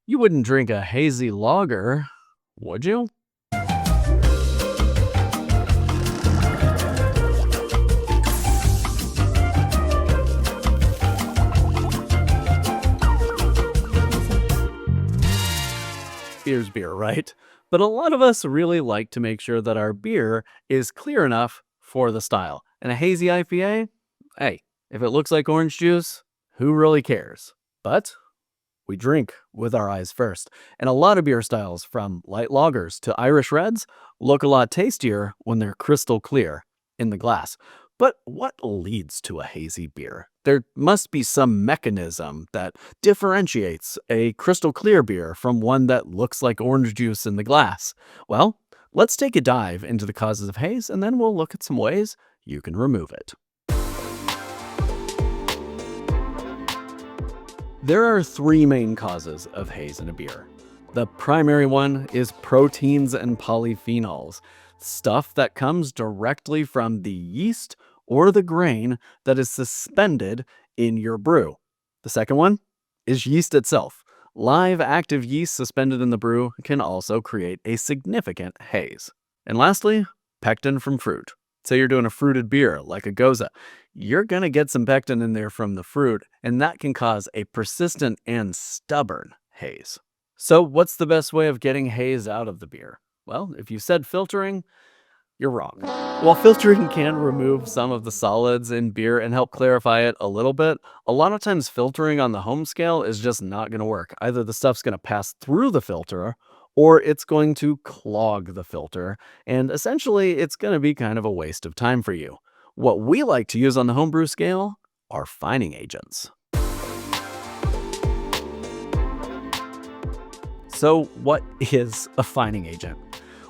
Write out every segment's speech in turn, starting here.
You wouldn't drink a hazy lager, would you? Beer's beer, right? But a lot of us really like to make sure that our beer is clear enough for the style. And a hazy IPA, hey, if it looks like orange juice, who really cares? But we drink with our eyes first. And a lot of beer styles, from light lagers to Irish reds, look a lot tastier when they're crystal clear in the glass. But what leads to a hazy beer? There must be some mechanism that differentiates a crystal clear beer from one that looks like orange juice in the glass. Well, let's take a dive into the causes of haze, and then we'll look at some ways you can remove it. There are three main causes of haze in a beer. The primary one is proteins and polyphenols, stuff that comes directly from the yeast or the grain that is suspended in your brew. The second one is yeast itself. Live active yeast suspended in the brew can also create a significant haze. And lastly, pectin from fruit. Say you're doing a fruited beer like a goza. You're going to get some pectin in there from the fruit, and that can cause a persistent and stubborn haze. So what's the best way of getting haze out of the beer? Well, if you said filtering, you're wrong. While filtering can remove some of the solids in beer and help clarify it a little bit, a lot of times filtering on the home scale is just not going to work. Either the stuff's going to pass through the filter or it's going to clog the filter, and essentially it's going to be kind of a waste of time for you. What we like to use on the homebrew scale are fining agents. So what is a fining agent?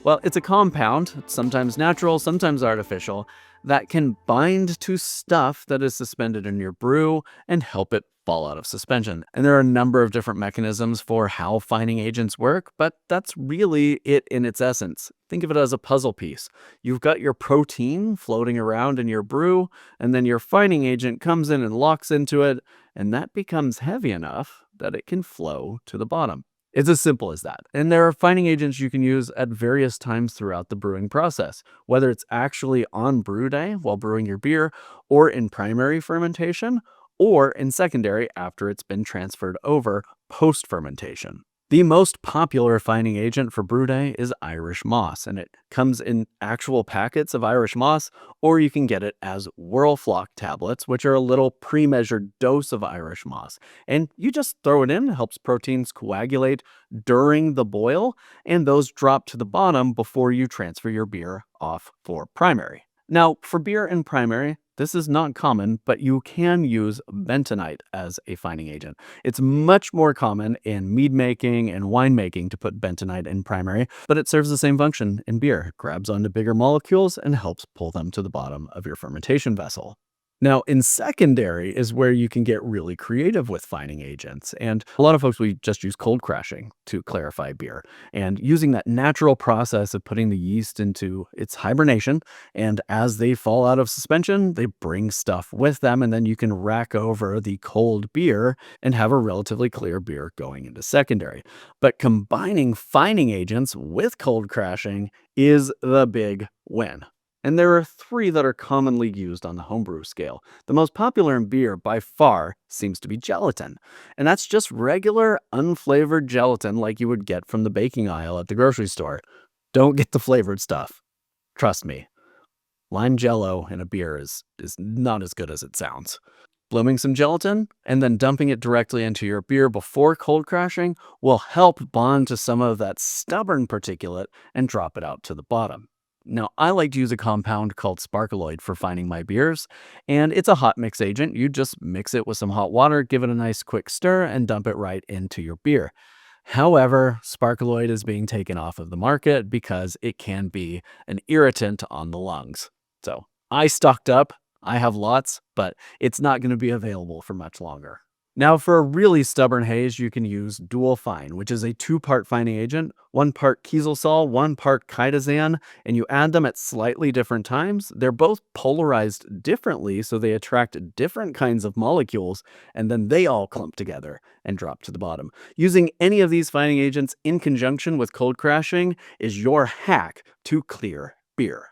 Well, it's a compound, sometimes natural, sometimes artificial, that can bind to stuff that is suspended in your brew and help it fall out of suspension. And there are a number of different mechanisms for how fining agents work, but that's really it in its essence. Think of it as a puzzle piece. You've got your protein floating around in your brew, and then your fining agent comes in and locks into it, and that becomes heavy enough that it can flow to the bottom. It's as simple as that. And there are fining agents you can use at various times throughout the brewing process, whether it's actually on brew day while brewing your beer, or in primary fermentation, or in secondary after it's been transferred over post-fermentation. The most popular fining agent for brew day is Irish moss, and it comes in actual packets of Irish moss, or you can get it as Whirlfloc tablets, which are a little pre-measured dose of Irish moss. And you just throw it in, it helps proteins coagulate during the boil, and those drop to the bottom before you transfer your beer off for primary. Now, for beer in primary, this is not common, but you can use bentonite as a fining agent. It's much more common in mead making and wine making to put bentonite in primary, but it serves the same function in beer. It grabs onto bigger molecules and helps pull them to the bottom of your fermentation vessel. Now, in secondary is where you can get really creative with fining agents. And a lot of folks, we just use cold crashing to clarify beer. And using that natural process of putting the yeast into its hibernation, and as they fall out of suspension, they bring stuff with them, and then you can rack over the cold beer and have a relatively clear beer going into secondary. But combining fining agents with cold crashing is the big win. And there are three that are commonly used on the homebrew scale. The most popular in beer by far seems to be gelatin. And that's just regular unflavored gelatin like you would get from the baking aisle at the grocery store. Don't get the flavored stuff. Trust me. Lime jello in a beer is not as good as it sounds. Blooming some gelatin and then dumping it directly into your beer before cold crashing will help bond to some of that stubborn particulate and drop it out to the bottom. Now, I like to use a compound called Sparkolloid for fining my beers, and it's a hot mix agent. You just mix it with some hot water, give it a nice quick stir, and dump it right into your beer. However, Sparkolloid is being taken off of the market because it can be an irritant on the lungs. So I stocked up, I have lots, but it's not going to be available for much longer. Now, for a really stubborn haze, you can use dual fine, which is a two-part fining agent, one part Kieselsaal, one part chitosan, and you add them at slightly different times. They're both polarized differently, so they attract different kinds of molecules, and then they all clump together and drop to the bottom. Using any of these fining agents in conjunction with cold crashing is your hack to clear beer.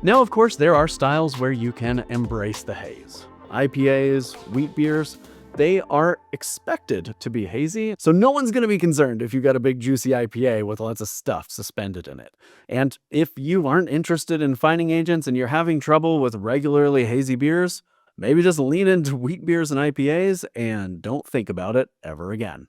Now, of course, there are styles where you can embrace the haze. IPAs, wheat beers, they are expected to be hazy, so no one's going to be concerned if you got a big juicy IPA with lots of stuff suspended in it. And if you aren't interested in fining agents and you're having trouble with regularly hazy beers, maybe just lean into wheat beers and IPAs and don't think about it ever again.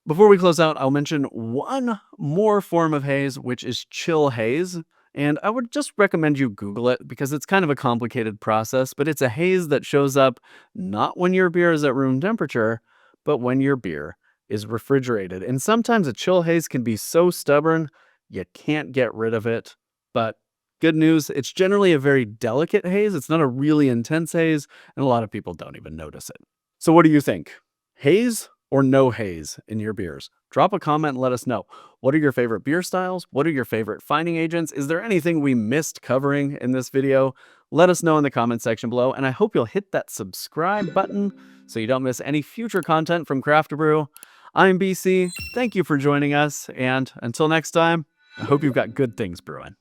Before we close out, I'll mention one more form of haze, which is chill haze. And I would just recommend you Google it because it's kind of a complicated process, but it's a haze that shows up not when your beer is at room temperature, but when your beer is refrigerated. And sometimes a chill haze can be so stubborn, you can't get rid of it. But good news, it's generally a very delicate haze. It's not a really intense haze, and a lot of people don't even notice it. So what do you think? Haze or no haze in your beers? Drop a comment and let us know. What are your favorite beer styles? What are your favorite fining agents? Is there anything we missed covering in this video? Let us know in the comment section below, and I hope you'll hit that subscribe button so you don't miss any future content from CraftaBrew. I'm BC. Thank you for joining us, and until next time, I hope you've got good things brewing.